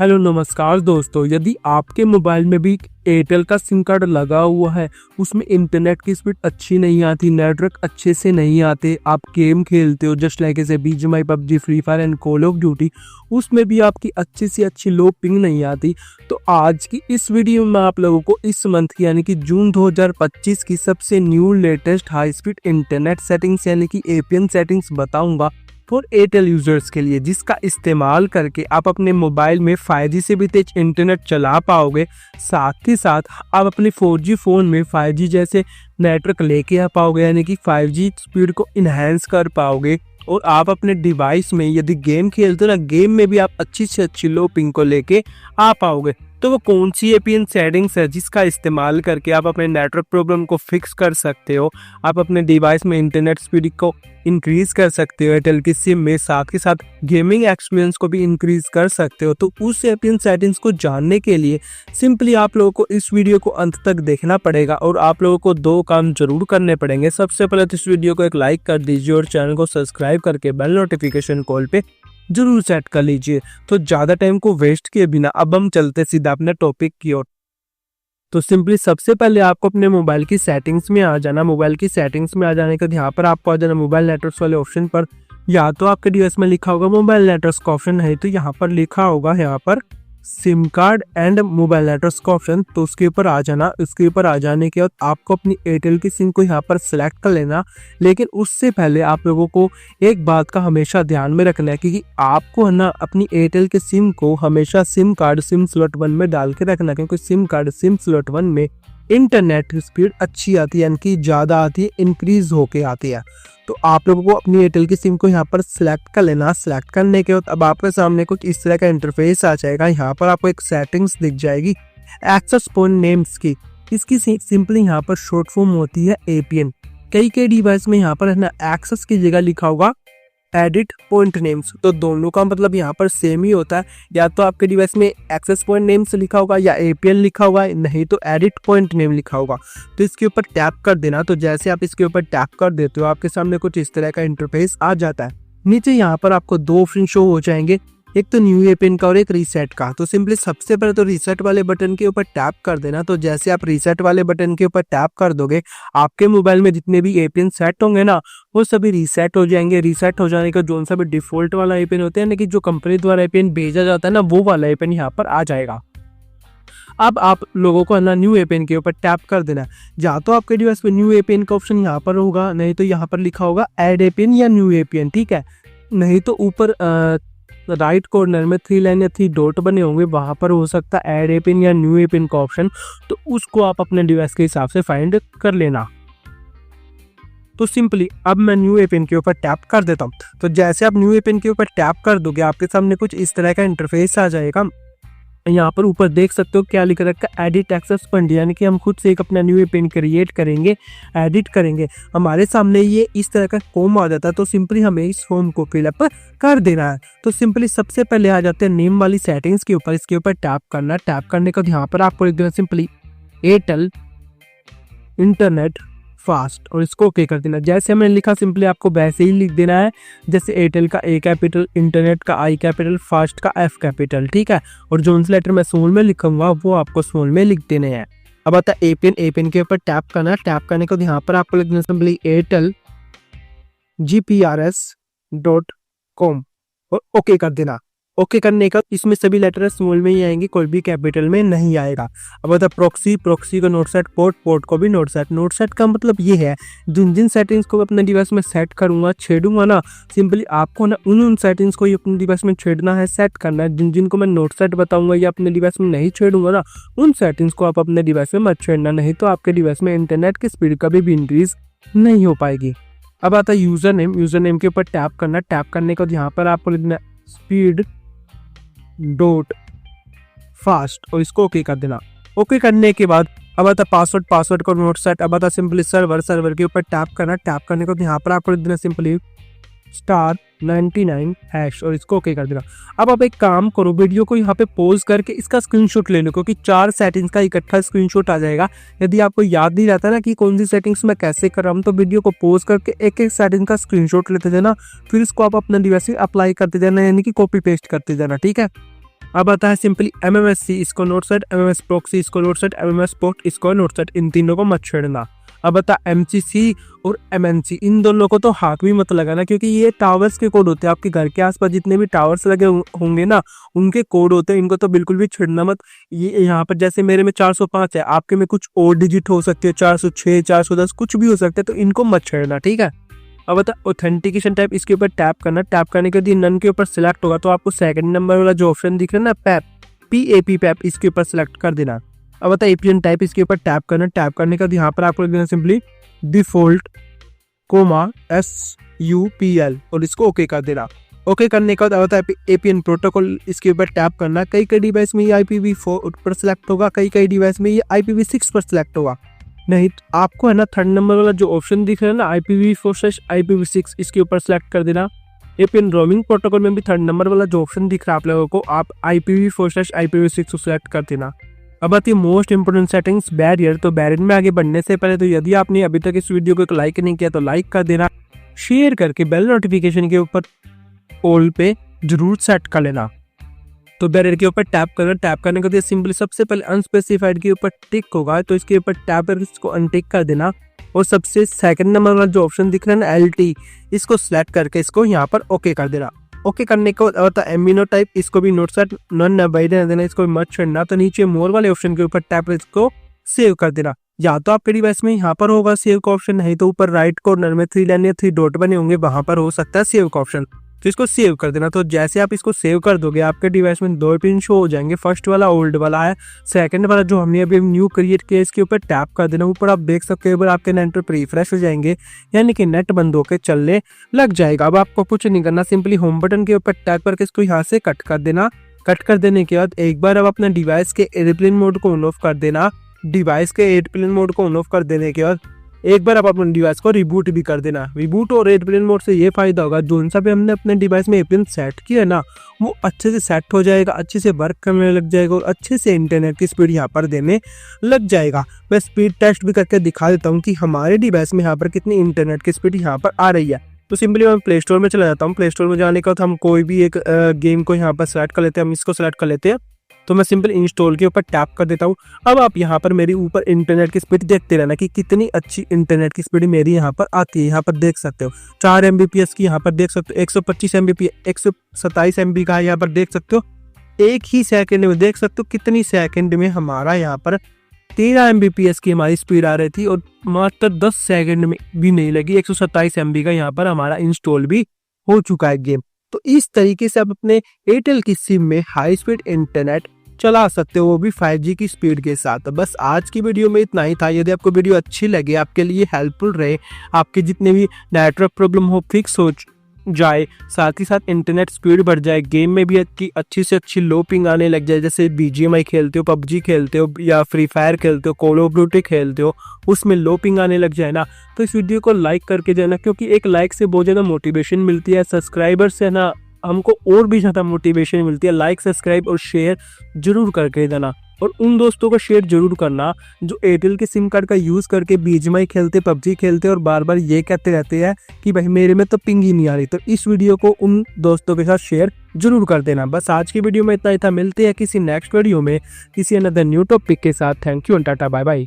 Hello नमस्कार दोस्तों। यदि आपके मोबाइल में भी एयरटेल का सिम कार्ड लगा हुआ है, उसमें इंटरनेट की स्पीड अच्छी नहीं आती, नेटवर्क अच्छे से नहीं आते, आप गेम खेलते हो जस्ट लाइक ऐसे BGMI, PUBG, free fire and call of duty, उसमें भी आपकी अच्छी से अच्छी लो पिंग नहीं आती, तो आज की इस वीडियो में आप लोगों को इस मंथ की यानी कि जून 2025 की सबसे new latest high speed internet settings यानी कि एपीएन सेटिंग्स बताऊंगा फॉर एयरटेल यूजर्स के लिए, जिसका इस्तेमाल करके आप अपने मोबाइल में 5G से भी तेज इंटरनेट चला पाओगे। साथ ही साथ आप अपने 4G फ़ोन में 5G जैसे नेटवर्क लेके आ पाओगे, यानी कि 5G स्पीड को इन्हेंस कर पाओगे। और आप अपने डिवाइस में यदि गेम खेलते हो ना, गेम में भी आप अच्छी से अच्छी लो पिंग को लेके आ पाओगे। तो वो कौन सी एपीएन सेटिंग्स है जिसका इस्तेमाल करके आप अपने नेटवर्क प्रॉब्लम को फिक्स कर सकते हो, आप अपने डिवाइस में इंटरनेट स्पीड को इंक्रीज कर सकते हो एयरटेल की सिम में, साथ के साथ गेमिंग एक्सपीरियंस को भी इंक्रीज कर सकते हो। तो उस एपीएन सेटिंग्स को जानने के लिए सिंपली आप लोगों को इस वीडियो को अंत तक देखना पड़ेगा और आप लोगों को दो काम जरूर करने पड़ेंगे। सबसे पहले तो इस वीडियो को एक लाइक कर दीजिए और चैनल को सब्सक्राइब करके बेल नोटिफिकेशन कॉल पे जरूर सेट कर लीजिए। तो ज्यादा टाइम को वेस्ट किए बिना अब हम चलते सीधा अपने टॉपिक की ओर। तो सिंपली सबसे पहले आपको अपने मोबाइल की सेटिंग्स में आ जाना। मोबाइल की सेटिंग्स में आ जाने के बाद यहाँ पर आपको आ जाना मोबाइल नेटवर्क्स वाले ऑप्शन पर। या तो आपके डिवाइस में लिखा होगा मोबाइल नेटवर्क्स का ऑप्शन है, तो यहाँ पर लिखा होगा यहाँ पर SIM card and mobile networks का ऑप्शन, तो उसके ऊपर आ जाना। उसके ऊपर आ जाने के बाद आपको अपनी एयरटेल की सिम को यहाँ पर सिलेक्ट कर लेना। लेकिन उससे पहले आप लोगों को एक बात का हमेशा ध्यान में रखना है, क्योंकि आपको है ना अपनी एयरटेल के सिम को हमेशा सिम कार्ड सिम स्लॉट 1 में डाल के रखना, क्योंकि सिम कार्ड सिम स्लॉट 1 में इंटरनेट स्पीड अच्छी आती है, यानी कि ज़्यादा आती है, इंक्रीज होके आती है। तो आप लोगों को अपनी एयरटेल की सिम को यहाँ पर सिलेक्ट कर लेना। सिलेक्ट करने के बाद अब आपके सामने कुछ इस तरह का इंटरफेस आ जाएगा। यहाँ पर आपको एक सेटिंग्स दिख जाएगी एक्सेस पॉइंट नेम्स की। इसकी सिंपली यहाँ पर शॉर्ट फॉर्म होती है एपीएन। कई डिवाइस में यहाँ पर है ना एक्सेस की जगह लिखा होगा एडिट पॉइंट नेम्स, तो दोनों का मतलब यहाँ पर सेम ही होता है। या तो आपके डिवाइस में एक्सेस पॉइंट नेम्स लिखा होगा या एपीएन लिखा होगा, नहीं तो एडिट पॉइंट नेम लिखा होगा। तो इसके ऊपर टैप कर देना। तो जैसे आप इसके ऊपर टैप कर देते हो आपके सामने कुछ इस तरह का इंटरफेस आ जाता है। नीचे यहाँ पर आपको दो ऑप्शन शो हो जाएंगे, एक तो न्यू एपीएन का और एक रीसेट का। तो सिंपली सबसे पहले तो रीसेट वाले बटन के ऊपर टैप कर देना। तो जैसे आप रीसेट वाले बटन के ऊपर टैप कर दोगे, आपके मोबाइल में जितने भी एपीएन सेट होंगे ना, वो सभी रीसेट हो जाएंगे। रीसेट हो जाने का जो सा भी डिफॉल्ट वाला एपीएन होता है ना, कि जो कंपनी द्वारा एपीएन भेजा जाता है ना, वो वाला एपीएन यहाँ पर आ जाएगा। अब आप लोगों को ना न्यू एपीएन के ऊपर टैप कर देना। या तो आपके डिवाइस पे न्यू एपीएन का ऑप्शन यहाँ पर होगा, नहीं तो यहाँ पर लिखा होगा ऐड एपीएन या न्यू एपीएन, ठीक है। नहीं तो ऊपर राइट कॉर्नर में 3 लाइन या 3 डॉट बने होंगे, वहां पर हो सकता है ऐड एपीएन या न्यू एपीएन का ऑप्शन, तो उसको आप अपने डिवाइस के हिसाब से फाइंड कर लेना। तो सिंपली अब मैं न्यू एपीएन के ऊपर टैप कर देता हूँ। तो जैसे आप न्यू एपीएन के ऊपर टैप कर दोगे, आपके सामने कुछ इस तरह का इंटरफेस आ जाएगा। यहाँ पर ऊपर देख सकते हो क्या लिख रखा है, एडिट एक्सेस पॉइंट, यानी कि हम खुद से एक अपना न्यू एपीएन क्रिएट करेंगे, एडिट करेंगे। हमारे सामने ये इस तरह का फॉर्म आ जाता है, तो सिंपली हमें इस फॉर्म को फिलअप कर देना है। तो सिंपली सबसे पहले आ जाते हैं नेम वाली सेटिंग्स के ऊपर। इसके ऊपर टैप करना। टैप करने के बाद यहाँ पर आपको लिख देना सिंपली एयरटेल इंटरनेट फास्ट और इसको ओके कर देना। जैसे हमने लिखा सिंपली आपको वैसे ही लिख देना है, जैसे एयरटेल का ए कैपिटल, इंटरनेट का आई कैपिटल, फास्ट का एफ कैपिटल, ठीक है। और जो सा लेटर मैं स्मॉल में लिखूंगा वो आपको स्मॉल में लिख देने हैं। अब आता है एपीएन। एपीएन के ऊपर टैप करना। टैप करने के बाद यहाँ पर आपको लिख देना सिंपली एयरटेल gprs.com और ओके कर देना। ओके करने का इसमें सभी लेटर स्मॉल में ही आएंगे, कोई भी कैपिटल में नहीं आएगा। अब बता प्रॉक्सी, प्रॉक्सी को नोट सेट, पोर्ट, पोर्ट को भी नोट सेट। नोट सेट का मतलब ये है जिन जिन सेटिंग्स को अपने डिवाइस में सेट करूंगा, छेड़ूंगा ना, सिंपली आपको ना उन सेटिंग्स को ही अपने डिवाइस में छेड़ना है, सेट करना है। जिन जिन को मैं नोट सेट बताऊंगा या अपने डिवाइस में नहीं छेड़ूंगा ना, उन सेटिंग्स को आप अपने डिवाइस में मत छेड़ना, नहीं तो आपके डिवाइस में इंटरनेट की स्पीड कभी भी इंक्रीज नहीं हो पाएगी। अब आता है यूजर नेम। यूजर नेम के ऊपर टैप करना। टैप करने के बाद यहाँ पर आपको लिखना स्पीड डॉट फास्ट और इसको ओके कर देना। ओके करने के बाद अब आता पासवर्ड। पासवर्ड को नोट सेट। अब आता सिंपली सर्वर। सर्वर के ऊपर टैप करना। टैप करने के बाद यहाँ पर आपको लिख देना सिंपली *99# और इसको ओके कर देना। अब आप एक काम करो, वीडियो को यहाँ पे पॉज करके इसका स्क्रीनशॉट ले लो, क्योंकि 4 सेटिंग्स का इकट्ठा स्क्रीनशॉट आ जाएगा। यदि आपको याद नहीं रहता ना कि कौन सी सेटिंग्स मैं कैसे कर रहा हूँ, तो वीडियो को पॉज करके एक एक सेटिंग का स्क्रीनशॉट लेते जाना, फिर इसको आप अपने डिवाइस में अप्लाई करते जाना, यानी कि कॉपी पेस्ट करते जाना, ठीक है। अब आता है सिंपली MMSC, इसको नोट सेट, MMS प्रॉक्सी इसको नोट सेट, MMS पोर्ट इसको नोट सेट, इन तीनों को मत छेड़ना। अब आता MCC और MNC, इन दोनों को तो हाथ भी मत लगाना, क्योंकि ये टावर्स के कोड होते हैं। आपके घर के आसपास जितने भी टावर्स लगे होंगे ना, उनके कोड होते हैं, इनको तो बिल्कुल भी छेड़ना मत। ये यहाँ पर जैसे मेरे में 405 है, आपके में कुछ और डिजिट हो सकते हैं, 406, 410 कुछ भी हो सकता है, तो इनको मत छेड़ना, ठीक है। अब बता ऑथेंटिकेशन टाइप, इसके ऊपर टैप करना, टैप करने के बाद नन के ऊपर सिलेक्ट होगा तो आपको सेकंड नंबर वाला जो ऑप्शन दिख रहा है ना पैप, PAP पैप, इसके ऊपर सिलेक्ट कर देना। अब बता एपीएन टाइप, इसके ऊपर टैप करना, टैप करने के बाद यहाँ पर आपको लिख देना सिंपली डिफॉल्ट SUPL और इसको ओके कर देना। ओके करने के बाद अब है एपीएन प्रोटोकॉल, इसके ऊपर टैप करना। कई डिवाइस में ये IPv4 पर सिलेक्ट होगा, कई डिवाइस में ये IPv6 पर सिलेक्ट होगा। नहीं तो आपको है ना थर्ड नंबर वाला जो ऑप्शन दिख रहा है ना IPv4/IPv6, इसके ऊपर सेलेक्ट कर देना। एपीएन रोमिंग प्रोटोकॉल में भी थर्ड नंबर वाला जो ऑप्शन दिख रहा है आप लोगों को, आप IPv4/IPv6 को सिलेक्ट कर देना। अब आती है मोस्ट इंपोर्टेंट सेटिंग्स, बैरियर। तो बैरियर में आगे बढ़ने से पहले तो यदि आपने अभी तक इस वीडियो को लाइक नहीं किया तो लाइक कर देना, शेयर करके बेल नोटिफिकेशन के ऊपर ऑल पे जरूर सेट कर लेना। तो बैरियर के ऊपर टैप करना, टैप करने के बाद सिंपली सबसे पहले अनस्पेसिफाइड के ऊपर टिक होगा तो इसके ऊपर टैप करके इसको अनटिक कर देना। और सबसे सेकंड नंबर वाला जो ऑप्शन दिख रहा है ना LT, इसको सिलेक्ट करके इसको यहाँ पर ओके कर देना। ओके करने के बाद एमिनो टाइप, इसको भी नोट सेट नॉन अवॉइड देना, इसको मत छोड़ना। तो नीचे मोर वाले ऑप्शन के ऊपर टैप इसको सेव कर देना। या तो आपके डिवाइस में यहाँ पर होगा सेव का ऑप्शन, नहीं तो ऊपर राइट कॉर्नर में 3 लाइन या 3 डॉट बने होंगे, वहां पर हो सकता है सेव का ऑप्शन, तो इसको सेव कर देना। तो जैसे आप इसको सेव कर दोगे आपके डिवाइस में 2 पिन शो हो जाएंगे। फर्स्ट वाला ओल्ड वाला है, सेकंड वाला जो हमने अभी न्यू क्रिएट किया इसके ऊपर टैप कर देना। ऊपर आप देख सकते हो आपके नेट पर रिफ्रेश हो जाएंगे, यानी कि नेट बंद होकर चलने लग जाएगा। अब आपको कुछ नहीं करना, सिंपली होम बटन के ऊपर टैप करके इसको यहाँ से कट कर देना। कट कर देने के बाद एक बार अब अपने डिवाइस के एयरप्लेन मोड को ऑन ऑफ कर देना। डिवाइस के एयरप्लेन मोड को ऑन ऑफ कर देने के बाद एक बार आप अपने डिवाइस को रिबूट भी कर देना। रिबूट और एयरप्लेन मोड से ये फायदा होगा, जो सा भी हमने अपने डिवाइस में एयरप्लेन सेट किया ना वो अच्छे से सेट हो जाएगा, अच्छे से वर्क करने लग जाएगा और अच्छे से इंटरनेट की स्पीड यहाँ पर देने लग जाएगा। मैं स्पीड टेस्ट भी करके दिखा देता हूँ कि हमारे डिवाइस में यहाँ पर कितनी इंटरनेट की स्पीड यहाँ पर आ रही है। तो सिंपली मैं प्ले स्टोर में चला जाता हूँ। प्ले स्टोर में जाने के बाद हम कोई भी एक गेम को यहाँ पर सेलेक्ट कर लेते हैं। हम इसको सेलेक्ट कर लेते हैं, तो मैं सिंपल इंस्टॉल के ऊपर टैप कर देता हूँ। अब आप यहाँ पर मेरी ऊपर इंटरनेट की स्पीड देखते रहना कि कितनी अच्छी इंटरनेट की स्पीड मेरी यहाँ पर आती है। यहाँ पर देख सकते हो 4 MBPS की यहाँ पर देख सकते हो, 125 MBPS 127 MB का यहाँ पर देख सकते हो। एक ही सेकंड में देख सकते हो कितनी सेकंड में हमारा यहाँ पर 13 MBPS की हमारी स्पीड आ रही थी और मात्र 10 सेकंड में भी नहीं लगी 127 MB का यहाँ पर हमारा इंस्टॉल भी हो चुका है गेम। तो इस तरीके से आप अपने एयरटेल की सिम में हाई स्पीड इंटरनेट चला सकते हो, वो भी 5G की स्पीड के साथ। बस आज की वीडियो में इतना ही था। यदि आपको वीडियो अच्छी लगे, आपके लिए हेल्पफुल रहे, आपके जितने भी नेटवर्क प्रॉब्लम हो फिक्स हो जाए, साथ ही साथ इंटरनेट स्पीड बढ़ जाए, गेम में भी अच्छी से अच्छी लो पिंग आने लग जाए, जैसे BGMI खेलते हो, PUBG खेलते हो या फ्री फायर खेलते हो, कॉल ऑफ ड्यूटी खेलते हो, उसमें लो पिंग आने लग जाए ना, तो इस वीडियो को लाइक करके जाना, क्योंकि एक लाइक से बहुत ज़्यादा मोटिवेशन मिलती है। सब्सक्राइबर से ना हमको और भी ज़्यादा मोटिवेशन मिलती है। लाइक, सब्सक्राइब और शेयर जरूर करके देना, और उन दोस्तों को शेयर जरूर करना जो एयरटेल के सिम कार्ड का यूज़ करके BGMI खेलते, PUBG खेलते और बार बार ये कहते रहते हैं कि भाई मेरे में तो पिंग ही नहीं आ रही। तो इस वीडियो को उन दोस्तों के साथ शेयर जरूर कर देना। बस आज की वीडियो में इतना ही था। मिलते हैं किसी नेक्स्ट वीडियो में किसी अनदर न्यू टॉपिक के साथ। Thank you and tata bye bye.